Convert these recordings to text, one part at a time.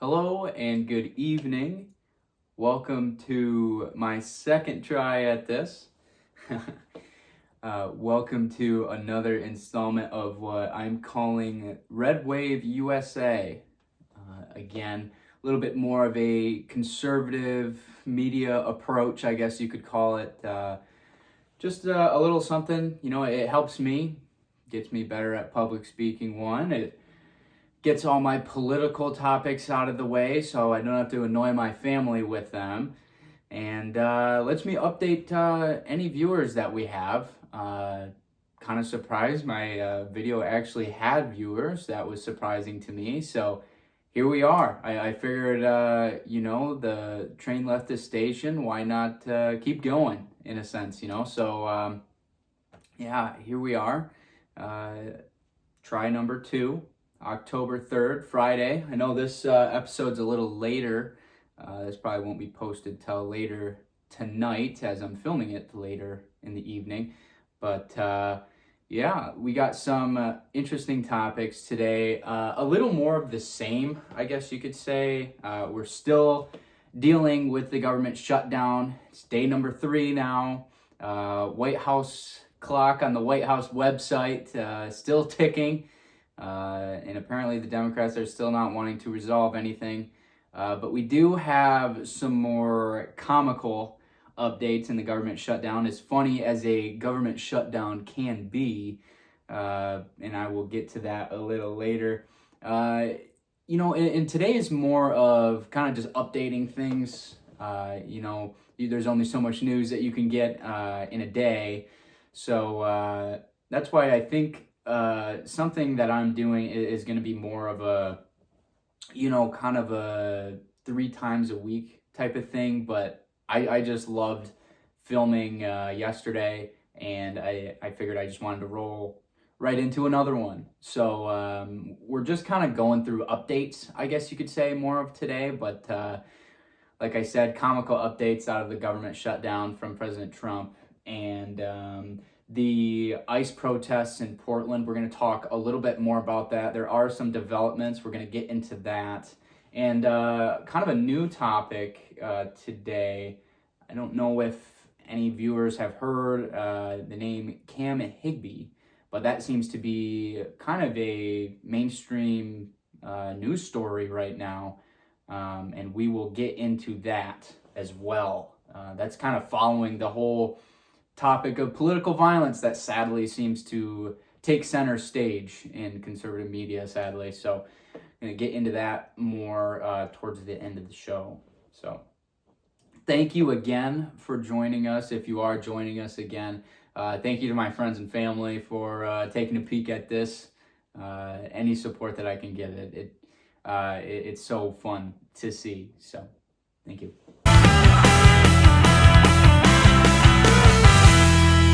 Hello and good evening. Welcome to my second try at this. Welcome to another installment of what I'm calling Red Wave USA. Again, a little bit more of a conservative media approach, I guess you could call it. Just a little something, it helps me, gets me better at public speaking. It gets all my political topics out of the way so I don't have to annoy my family with them. And lets me update any viewers that we have. Kind of surprised my video actually had viewers. That was surprising to me. So here we are. I figured, the train left the station. Why not keep going in a sense, So, here we are. Try number 2. October 3rd, Friday. I know this episode's a little later. This probably won't be posted till later tonight as I'm filming it later in the evening. But we got some interesting topics today. A little more of the same, I guess you could say. We're still dealing with the government shutdown. It's day number 3 now. White House clock on the White House website still ticking. And apparently the Democrats are still not wanting to resolve anything. But we do have some more comical updates in the government shutdown, as funny as a government shutdown can be. And I will get to that a little later. And today is more of kind of just updating things. There's only so much news that you can get in a day. So that's why I think something that I'm doing is going to be more of a, kind of a 3 times a week type of thing. But I just loved filming yesterday, and I figured I just wanted to roll right into another one. So we're just kind of going through updates, I guess you could say, more of today. But like I said, comical updates out of the government shutdown from President Trump. And the ICE protests in Portland, we're going to talk a little bit more about that. There are some developments. We're going to get into that. And kind of a new topic today. I don't know if any viewers have heard the name Cam Higby, but that seems to be kind of a mainstream news story right now. And we will get into that as well. That's kind of following the whole topic of political violence that sadly seems to take center stage in conservative media, sadly. So I'm going to get into that more towards the end of the show. So thank you again for joining us. If you are joining us again, thank you to my friends and family for taking a peek at this. Any support that I can get, it's so fun to see. So thank you.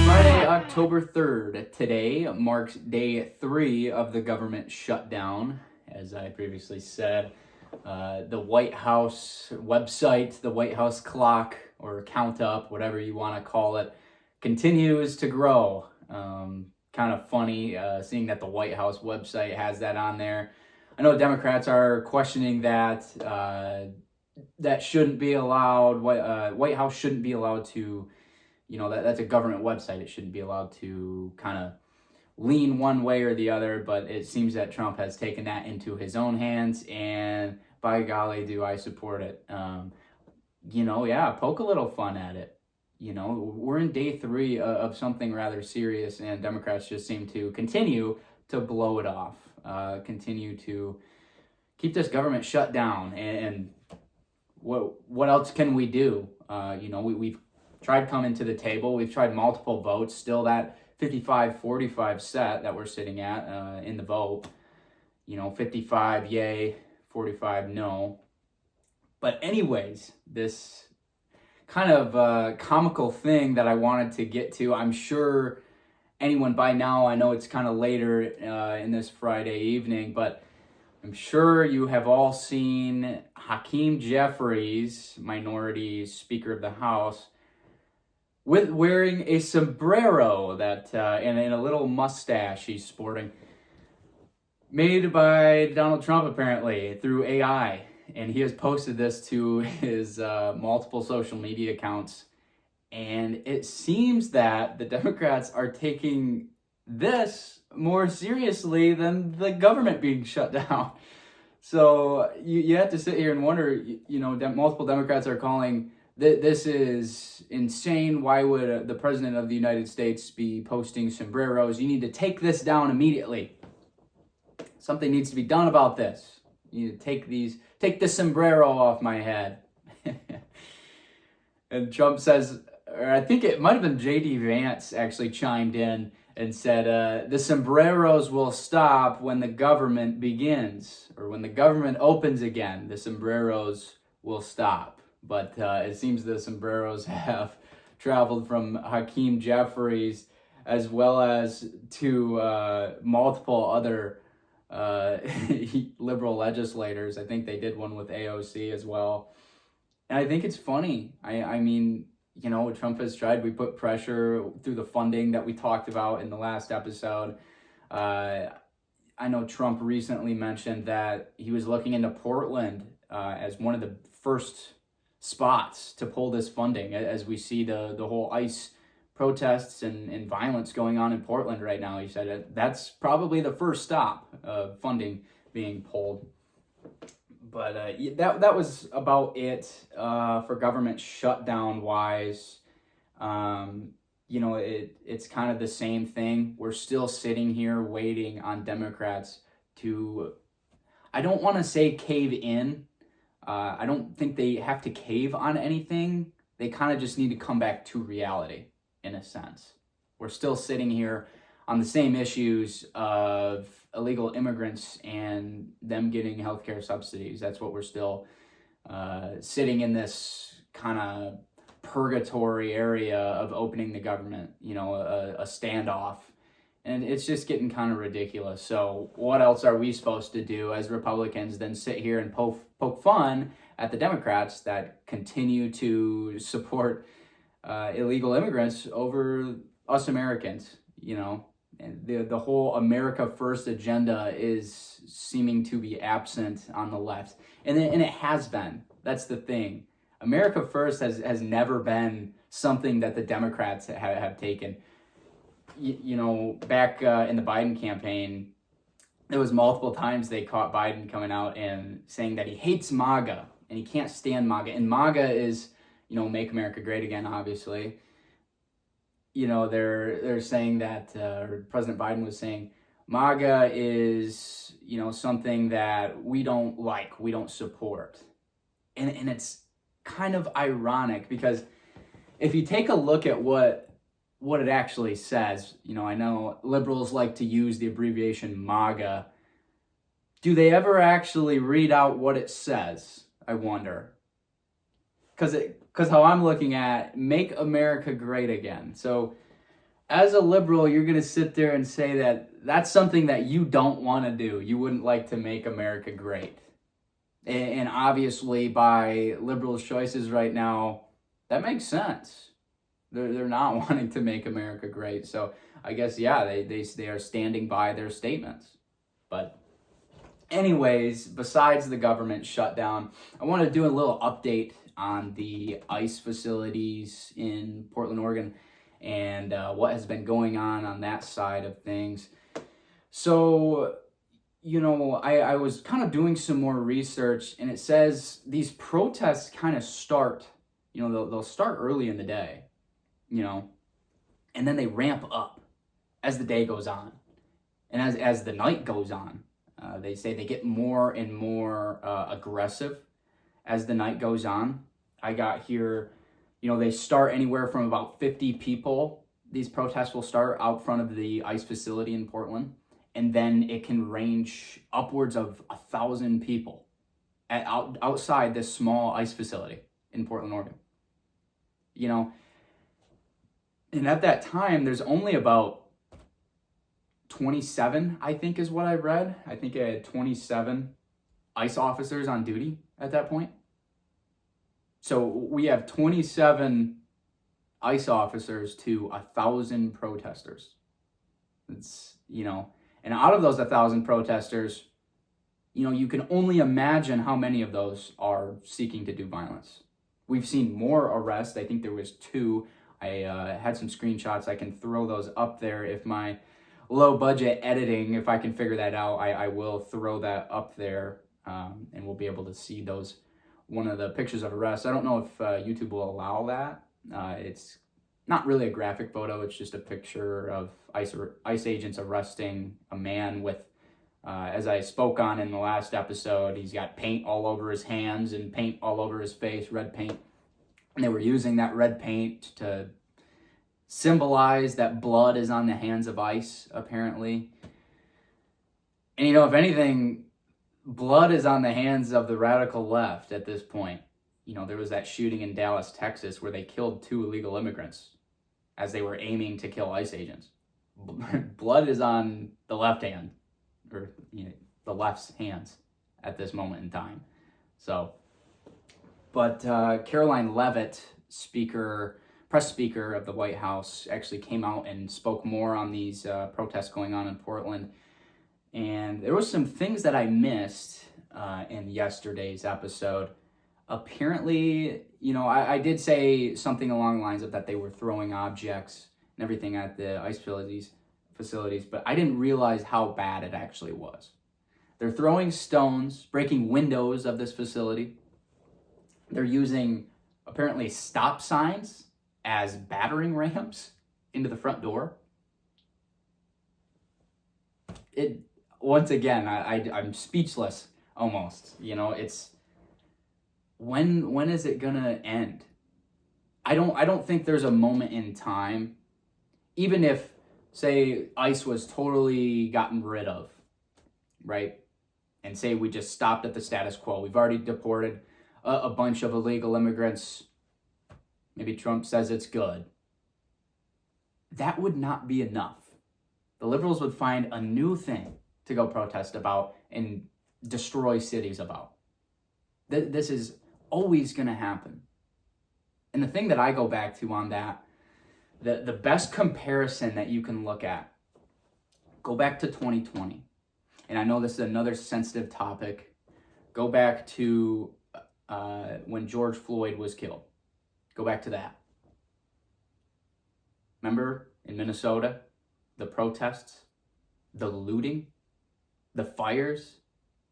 Friday, October 3rd, today marks day 3 of the government shutdown. As I previously said, the White House website, the White House clock, or count up, whatever you want to call it, continues to grow. Kind of funny seeing that the White House website has that on there. I know Democrats are questioning that. That shouldn't be allowed. White House shouldn't be allowed to, that's a government website. It shouldn't be allowed to kind of lean one way or the other, but it seems that Trump has taken that into his own hands, and by golly, do I support it. Poke a little fun at it. We're in day 3 of something rather serious, and Democrats just seem to continue to blow it off, continue to keep this government shut down. And what else can we do? We've tried coming to the table. We've tried multiple votes. Still that 55-45 set that we're sitting at in the vote. 55 yay, 45 no. But anyways, this kind of comical thing that I wanted to get to, I'm sure anyone by now, I know it's kind of later in this Friday evening, but I'm sure you have all seen Hakeem Jeffries, Minority Speaker of the House, with wearing a sombrero that and a little mustache he's sporting, made by Donald Trump apparently through AI. and he has posted this to his multiple social media accounts. And it seems that the Democrats are taking this more seriously than the government being shut down. So you have to sit here and wonder, multiple Democrats are calling this is insane. Why would the president of the United States be posting sombreros? You need to take this down immediately. Something needs to be done about this. You need to take the sombrero off my head. And Trump says, or I think it might have been J.D. Vance actually chimed in and said, the sombreros will stop when the government begins, or when the government opens again, the sombreros will stop. But it seems the sombreros have traveled from Hakeem Jeffries as well as to multiple other liberal legislators. I think they did one with AOC as well. And I think it's funny. I mean, Trump has tried. We put pressure through the funding that we talked about in the last episode. I know Trump recently mentioned that he was looking into Portland as one of the first spots to pull this funding, as we see the whole ICE protests and violence going on in Portland right now. He said that's probably the first stop of funding being pulled. But that was about it for government shutdown wise. It's kind of the same thing. We're still sitting here waiting on Democrats to, I don't want to say cave in. I don't think they have to cave on anything. They kind of just need to come back to reality, in a sense. We're still sitting here on the same issues of illegal immigrants and them getting healthcare subsidies. That's what we're still sitting in this kind of purgatory area of opening the government, a standoff. And it's just getting kind of ridiculous. So what else are we supposed to do as Republicans than sit here and poke fun at the Democrats that continue to support illegal immigrants over us Americans, And the whole America First agenda is seeming to be absent on the left. And it has been. That's the thing. America First has never been something that the Democrats have taken. Back in the Biden campaign, there was multiple times they caught Biden coming out and saying that he hates MAGA and he can't stand MAGA. And MAGA is, Make America Great Again, obviously. They're saying that President Biden was saying MAGA is, something that we don't like, we don't support. And it's kind of ironic because if you take a look at what it actually says, I know liberals like to use the abbreviation MAGA. Do they ever actually read out what it says? I wonder. Because how I'm looking at Make America Great Again. So as a liberal, you're going to sit there and say that that's something that you don't want to do. You wouldn't like to make America great. And obviously by liberals' choices right now, that makes sense. They're not wanting to make America great. So I guess, yeah, they are standing by their statements. But anyways, besides the government shutdown, I want to do a little update on the ICE facilities in Portland, Oregon, and what has been going on that side of things. So, I was kind of doing some more research, and it says these protests kind of start, they'll start early in the day, and then they ramp up as the day goes on. And as the night goes on, they say they get more and more aggressive as the night goes on. I got here, they start anywhere from about 50 people. These protests will start out front of the ICE facility in Portland, and then it can range upwards of 1,000 people outside this small ICE facility in Portland, Oregon. And at that time, there's only about 27, I think is what I read. I think I had 27 ICE officers on duty at that point. So we have 27 ICE officers to 1,000 protesters. It's, and out of those 1,000 protesters, you can only imagine how many of those are seeking to do violence. We've seen more arrests. I think there was 2. I had some screenshots. I can throw those up there. If my low budget editing, if I can figure that out, I will throw that up there, and we'll be able to see those, one of the pictures of arrests. I don't know if YouTube will allow that. It's not really a graphic photo. It's just a picture of ICE agents arresting a man with, as I spoke on in the last episode, he's got paint all over his hands and paint all over his face, red paint. And they were using that red paint to symbolize that blood is on the hands of ICE, apparently. And if anything, blood is on the hands of the radical left at this point. There was that shooting in Dallas, Texas, where they killed 2 illegal immigrants as they were aiming to kill ICE agents. Blood is on the left hand, or the left's hands at this moment in time. But Caroline Leavitt, press speaker of the White House, actually came out and spoke more on these protests going on in Portland. And there was some things that I missed in yesterday's episode. Apparently, I did say something along the lines of that they were throwing objects and everything at the ICE facilities, but I didn't realize how bad it actually was. They're throwing stones, breaking windows of this facility. They're using, apparently, stop signs as battering rams into the front door. Once again, I'm speechless almost. It's, when is it gonna end? I don't think there's a moment in time, even if, say, ICE was totally gotten rid of, right? And say we just stopped at the status quo. We've already deported a bunch of illegal immigrants. Maybe Trump says it's good. That would not be enough. The liberals would find a new thing to go protest about and destroy cities about. This is always going to happen. And the thing that I go back to on that, the best comparison that you can look at, go back to 2020. And I know this is another sensitive topic. Go back to when George Floyd was killed. Go back to that. Remember in Minnesota, the protests, the looting, the fires?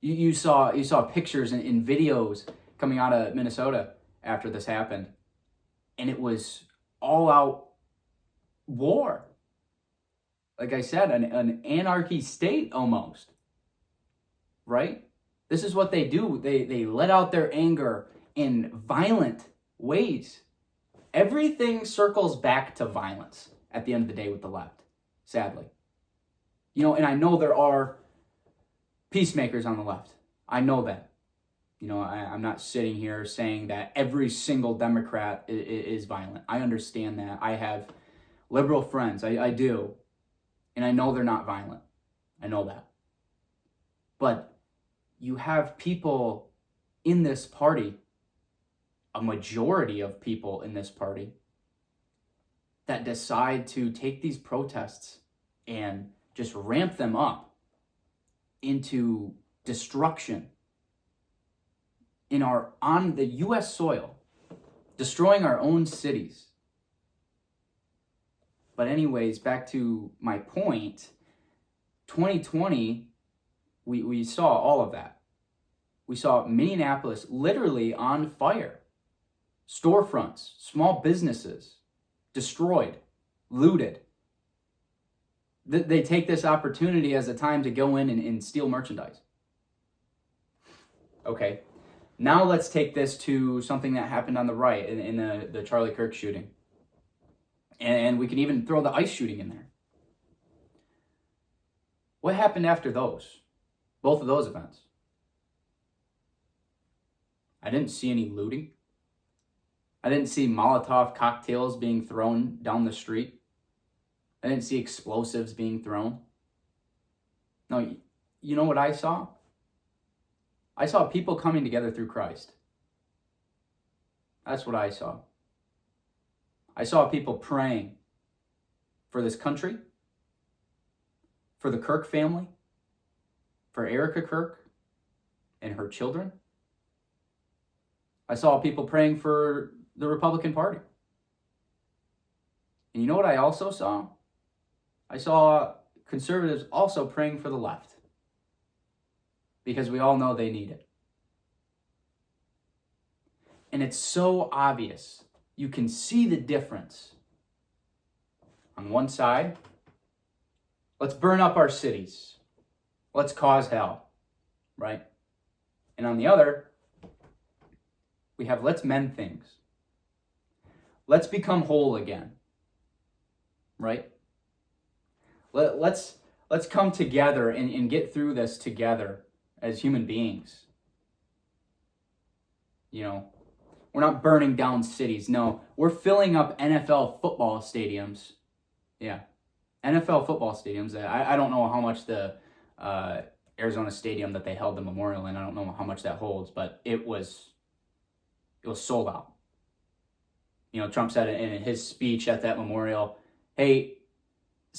You saw pictures and videos coming out of Minnesota after this happened. And it was all out war. Like I said, an anarchy state almost. Right? This is what they do. They let out their anger in violent ways. Everything circles back to violence at the end of the day with the left, sadly. And I know there are peacemakers on the left. I know that. I'm not sitting here saying that every single Democrat is violent. I understand that. I have liberal friends. I do. And I know they're not violent. I know that. But you have people in this party, a majority of people in this party, that decide to take these protests and just ramp them up into destruction on the U.S. soil, destroying our own cities. But anyways, back to my point, 2020, we saw all of that. We saw Minneapolis literally on fire. Storefronts, small businesses, destroyed, looted. They take this opportunity as a time to go in and steal merchandise. Okay, now let's take this to something that happened on the right in the Charlie Kirk shooting. And we can even throw the ICE shooting in there. What happened after those? Both of those events. I didn't see any looting. I didn't see Molotov cocktails being thrown down the street. I didn't see explosives being thrown. No, you know what I saw? I saw people coming together through Christ. That's what I saw. I saw people praying for this country, for the Kirk family, for Erica Kirk, and her children. I saw people praying for the Republican Party. And you know what I also saw? I saw conservatives also praying for the left. Because we all know they need it. And it's so obvious. You can see the difference. On one side, let's burn up our cities. Let's cause hell, right? And on the other, we have let's mend things. Let's become whole again, right? Let's come together and get through this together as human beings. You know, we're not burning down cities. No, we're filling up NFL football stadiums. Yeah, NFL football stadiums. I don't know how much the Arizona stadium that they held the memorial in, I don't know how much that holds, but it was sold out. You know, Trump said in his speech at that memorial, hey,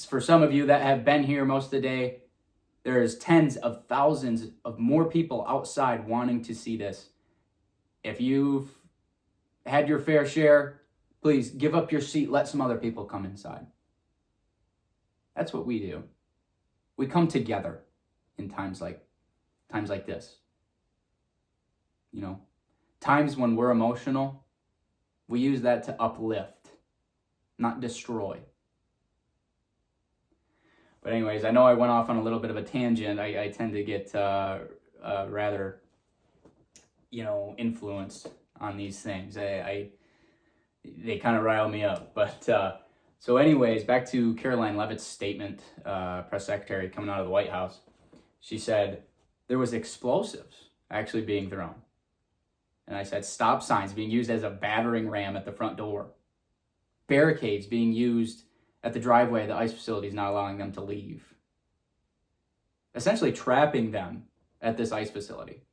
for some of you that have been here most of the day, there's tens of thousands of more people outside wanting to see this. If you've had your fair share, please give up your seat, let some other people come inside. That's what we do. We come together in times like this. You know, times when we're emotional, we use that to uplift, not destroy. But anyways, I know I went off on a little bit of a tangent. I tend to get rather, influenced on these things. They kind of rile me up. But so anyways, back to Caroline Leavitt's statement, press secretary coming out of the White House. She said there was explosives actually being thrown. And I said stop signs being used as a battering ram at the front door. Barricades being used at the driveway of the ICE facilities, not allowing them to leave. Essentially trapping them at this ICE facility.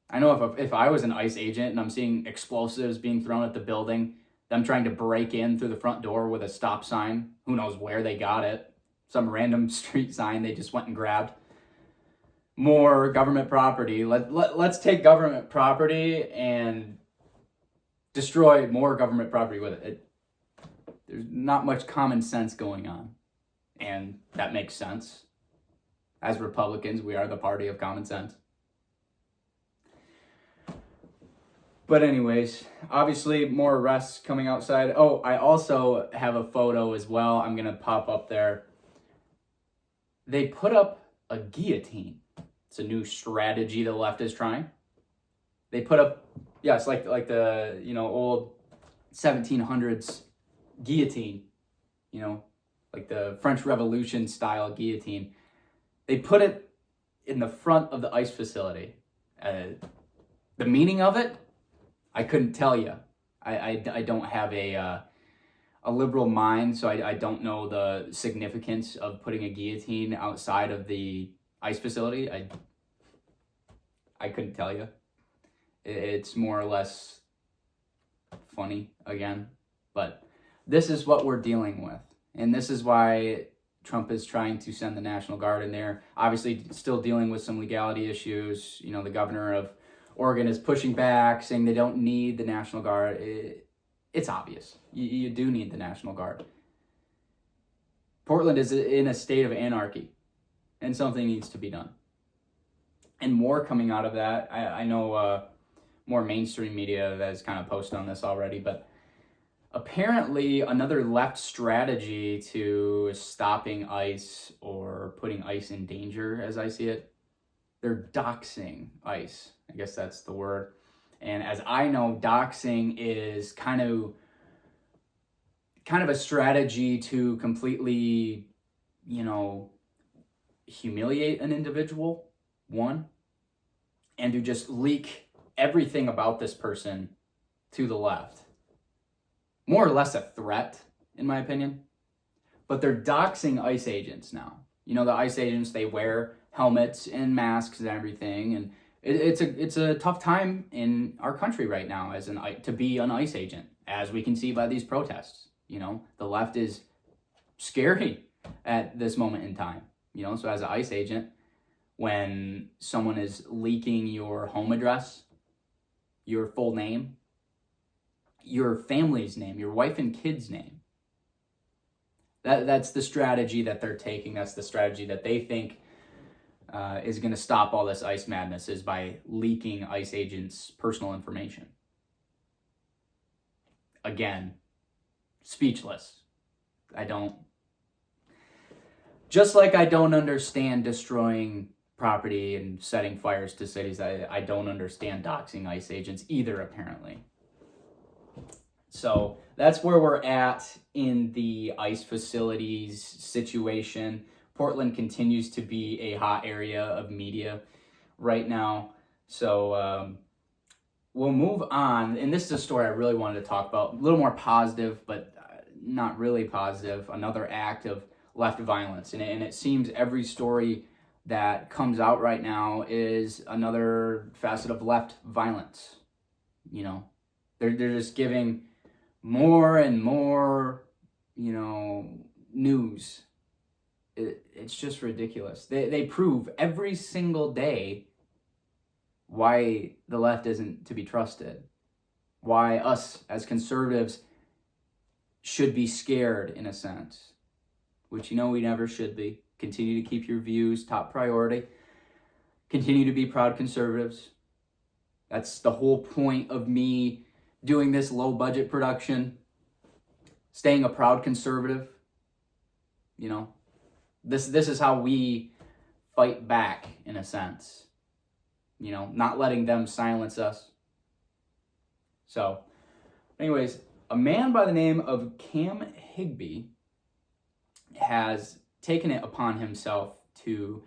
I know if I was an ICE agent and I'm seeing explosives being thrown at the building, them trying to break in through the front door with a stop sign, who knows where they got it, some random street sign they just went and grabbed. More government property. Let's take government property and destroy more government property with it. There's not much common sense going on. And that makes sense. As Republicans, we are the party of common sense. But anyways, obviously more arrests coming outside. Oh, I also have a photo as well. I'm going to pop up there. They put up a guillotine. It's a new strategy the left is trying. They put up, it's like the, old 1700s guillotine, like the French Revolution style guillotine. They put it in the front of the ICE facility. The meaning of it, I couldn't tell you. I don't have a liberal mind, so I don't know the significance of putting a guillotine outside of the ICE facility. I couldn't tell you. It's more or less funny again, but this is what we're dealing with. And this is why Trump is trying to send the National Guard in there. Obviously, still dealing with some legality issues. The governor of Oregon is pushing back, saying they don't need the National Guard. It's obvious. You do need the National Guard. Portland is in a state of anarchy, and something needs to be done. And more coming out of that. I know more mainstream media that has kind of posted on this already, but apparently another left strategy to stopping ICE or putting ICE in danger, as I see it, they're doxing ICE. I guess that's the word. And as I know, doxing is kind of a strategy to completely, humiliate an individual, one, and to just leak everything about this person to the left. More or less a threat, in my opinion. But they're doxing ICE agents now. The ICE agents, they wear helmets and masks and everything, and it's a tough time in our country right now to be an ICE agent, as we can see by these protests. The left is scary at this moment in time. So as an ICE agent, when someone is leaking your home address, your full name, your family's name, your wife and kids' name. That's the strategy that they're taking. That's the strategy that they think is going to stop all this ICE madness, is by leaking ICE agents' personal information. Again, speechless. Just like I don't understand destroying property and setting fires to cities, I don't understand doxing ICE agents either, apparently. So that's where we're at in the ICE facilities situation. Portland continues to be a hot area of media right now. So we'll move on. And this is a story I really wanted to talk about. A little more positive, but not really positive. Another act of left violence. And it seems every story that comes out right now is another facet of left violence. You know, they're just giving more and more, news. It's just ridiculous. They prove every single day why the left isn't to be trusted. Why us as conservatives should be scared, in a sense. Which we never should be. Continue to keep your views top priority. Continue to be proud conservatives. That's the whole point of me doing this low budget production. Staying a proud conservative. This is how we fight back, in a sense. Not letting them silence us. So, anyways, a man by the name of Cam Higby has taken it upon himself to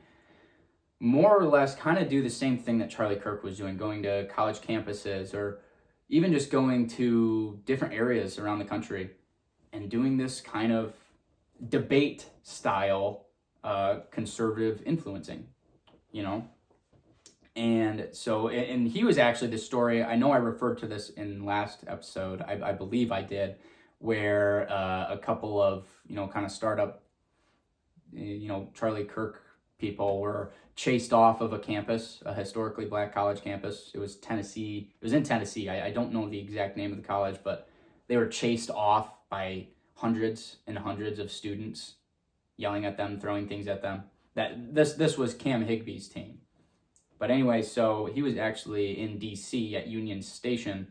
more or less kind of do the same thing that Charlie Kirk was doing, going to college campuses or even just going to different areas around the country and doing this kind of debate style conservative influencing, And so, and he was actually the story, I know I referred to this in last episode, I believe I did, where a couple of, kind of startup, Charlie Kirk people were chased off of a campus, a historically black college campus. It was in Tennessee. I don't know the exact name of the college, but they were chased off by hundreds and hundreds of students, yelling at them, throwing things at them. This was Cam Higby's team. But anyway, so he was actually in DC at Union Station,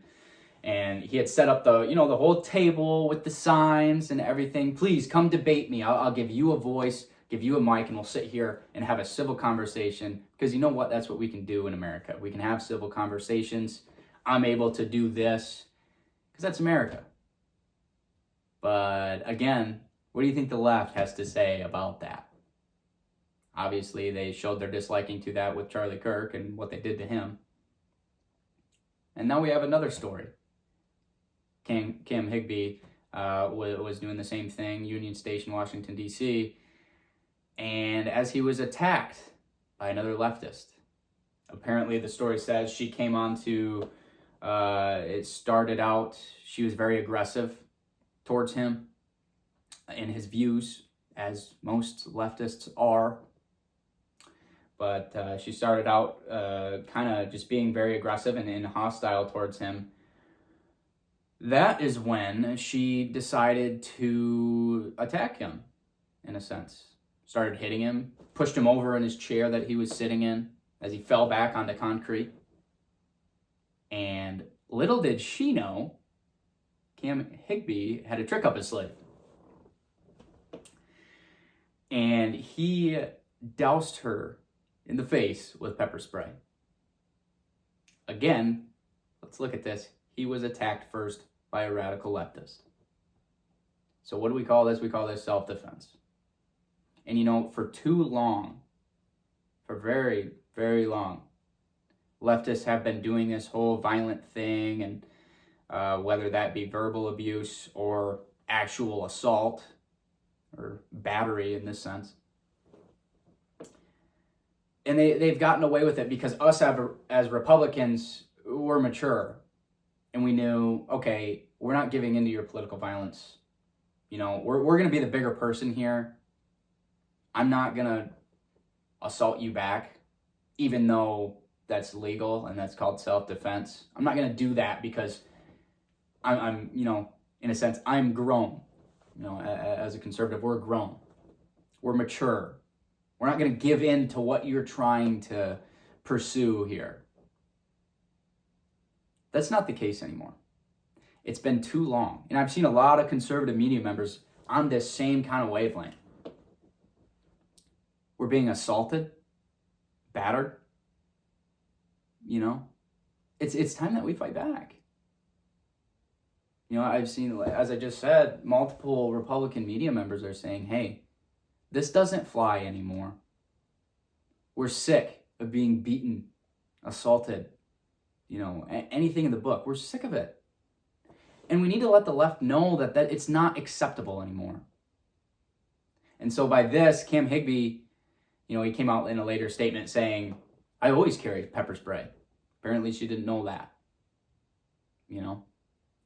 and he had set up the whole table with the signs and everything. Please come debate me. I'll give you a voice, give you a mic, and we'll sit here and have a civil conversation. Because you know what? That's what we can do in America. We can have civil conversations. I'm able to do this because that's America. But again, what do you think the left has to say about that? Obviously, they showed their disliking to that with Charlie Kirk and what they did to him. And now we have another story. Cam Higby was doing the same thing, Union Station, Washington, D.C., and as he was attacked by another leftist. Apparently, the story says she came on to, it started out, she was very aggressive towards him in his views, as most leftists are. But she started out kind of just being very aggressive and hostile towards him. That is when she decided to attack him, in a sense. Started hitting him, pushed him over in his chair that he was sitting in as he fell back onto concrete. And little did she know, Cam Higby had a trick up his sleeve. And he doused her in the face with pepper spray. Again, let's look at this. He was attacked first by a radical leftist. So what do we call this? We call this self-defense. And for too long, for very, very long, leftists have been doing this whole violent thing, and whether that be verbal abuse or actual assault or battery in this sense. And they've gotten away with it because us as Republicans, we're mature. And we knew, okay, we're not giving into your political violence. We're going to be the bigger person here. I'm not going to assault you back. even though that's legal and that's called self-defense. I'm not going to do that because I'm, in a sense, I'm grown. As a conservative, we're grown. We're mature. We're not going to give in to what you're trying to pursue here. That's not the case anymore. It's been too long. And I've seen a lot of conservative media members on this same kind of wavelength. We're being assaulted, battered. It's time that we fight back. I've seen, as I just said, multiple Republican media members are saying, hey, this doesn't fly anymore. We're sick of being beaten, assaulted, anything in the book. We're sick of it. And we need to let the left know that it's not acceptable anymore. And so by this, Cam Higby, he came out in a later statement saying, I always carry pepper spray. Apparently she didn't know that,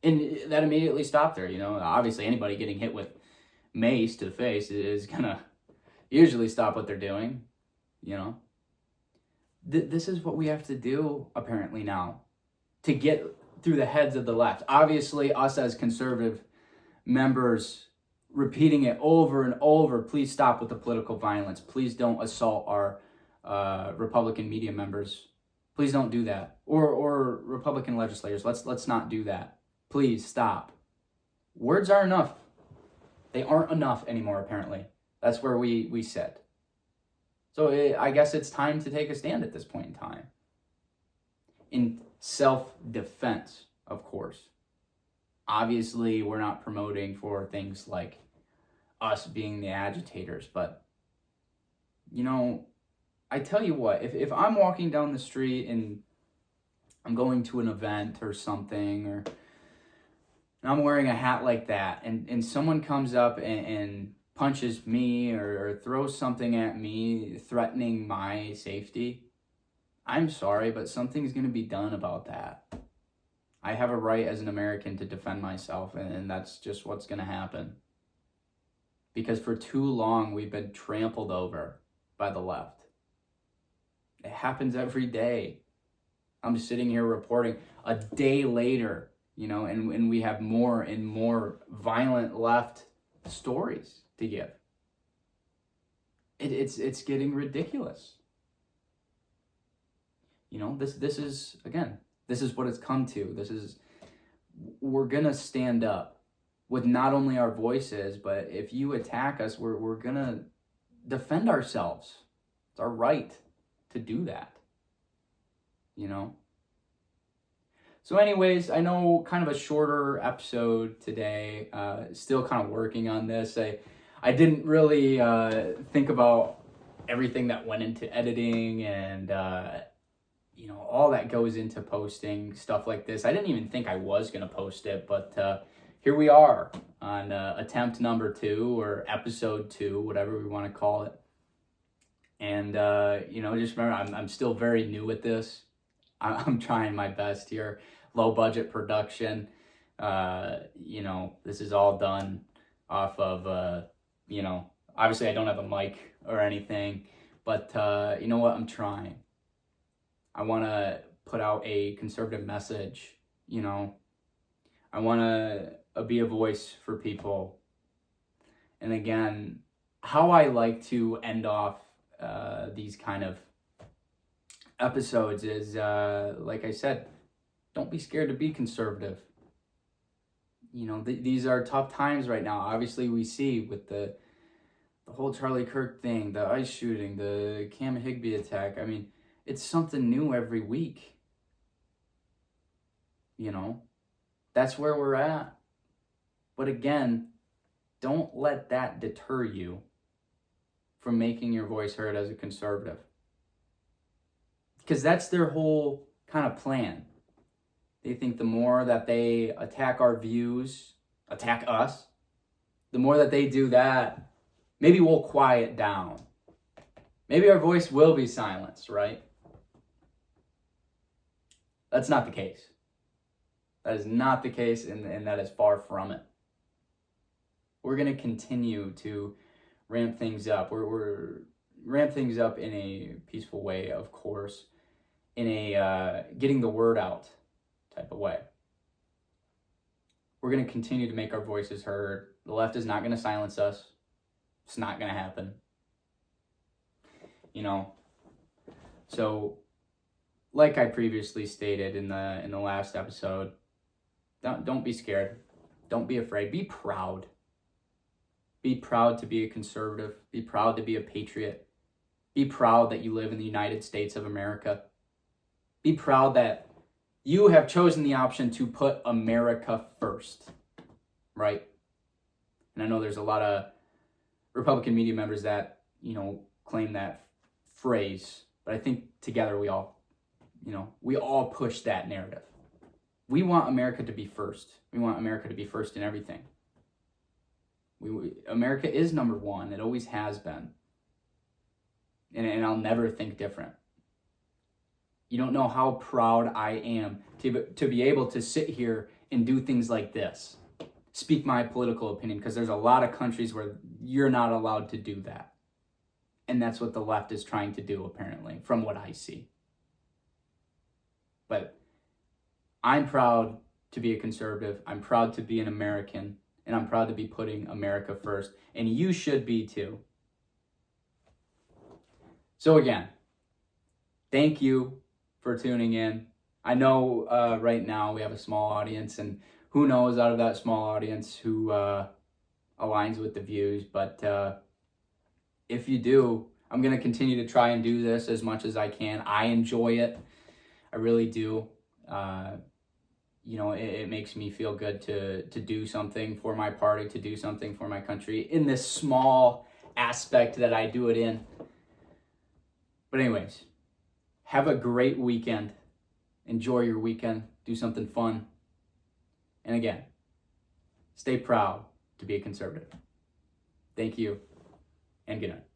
And that immediately stopped her, Obviously anybody getting hit with mace to the face is going to usually stop what they're doing, This is what we have to do, apparently, now to get through the heads of the left. Obviously, us as conservative members repeating it over and over, please stop with the political violence. Please don't assault our Republican media members. Please don't do that. Or Republican legislators, let's not do that. Please stop. Words are enough. They aren't enough anymore, apparently. That's where we sit. So I guess it's time to take a stand at this point in time. In self-defense, of course. Obviously, we're not promoting for things like us being the agitators, but, I tell you what, if I'm walking down the street and I'm going to an event or something, or I'm wearing a hat like that, and someone comes up and punches me or throws something at me, threatening my safety, I'm sorry, but something's going to be done about that. I have a right as an American to defend myself, and that's just what's going to happen. Because for too long, we've been trampled over by the left. It happens every day. I'm sitting here reporting a day later, and we have more and more violent left stories to give. It's getting ridiculous. This is, again, this is what it's come to. We're gonna stand up with not only our voices, but if you attack us, we're gonna defend ourselves. It's our right to do that. So anyways, I know kind of a shorter episode today, still kind of working on this. I didn't really think about everything that went into editing and, all that goes into posting stuff like this. I didn't even think I was going to post it, but here we are on attempt number 2 or episode 2, whatever we want to call it. And, just remember, I'm still very new at this. I'm trying my best here. Low budget production. This is all done off of, obviously I don't have a mic or anything, but you know what? I'm trying. I want to put out a conservative message, I want to be a voice for people. And again, how I like to end off these kind of episodes is, like I said, don't be scared to be conservative. These are tough times right now. Obviously, we see with the whole Charlie Kirk thing, the ICE shooting, the Cam Higby attack. I mean, it's something new every week. That's where we're at. But again, don't let that deter you from making your voice heard as a conservative. Because that's their whole kind of plan. They think the more that they attack our views, attack us, the more that they do that, maybe we'll quiet down. Maybe our voice will be silenced, right? That's not the case. That is not the case, and that is far from it. We're going to continue to ramp things up. We're ramp things up in a peaceful way, of course, in a getting the word out type of way. We're going to continue to make our voices heard. The left is not going to silence us. It's not going to happen. So like I previously stated in the last episode, don't be scared. Don't be afraid. Be proud. Be proud to be a conservative. Be proud to be a patriot. Be proud that you live in the United States of America. Be proud that you have chosen the option to put America first, right? And I know there's a lot of Republican media members that, claim that phrase, but I think together we all push that narrative. We want America to be first. We want America to be first in everything. America is number one. It always has been. And I'll never think different. You don't know how proud I am to be able to sit here and do things like this. Speak my political opinion, because there's a lot of countries where you're not allowed to do that. And that's what the left is trying to do, apparently, from what I see. But I'm proud to be a conservative. I'm proud to be an American. And I'm proud to be putting America first. And you should be too. So again, thank you for tuning in. I know right now we have a small audience, and who knows out of that small audience who aligns with the views. But if you do, I'm going to continue to try and do this as much as I can. I enjoy it. I really do. It makes me feel good to do something for my party, to do something for my country in this small aspect that I do it in. But anyways, have a great weekend. Enjoy your weekend. Do something fun. And again, stay proud to be a conservative. Thank you, and good night.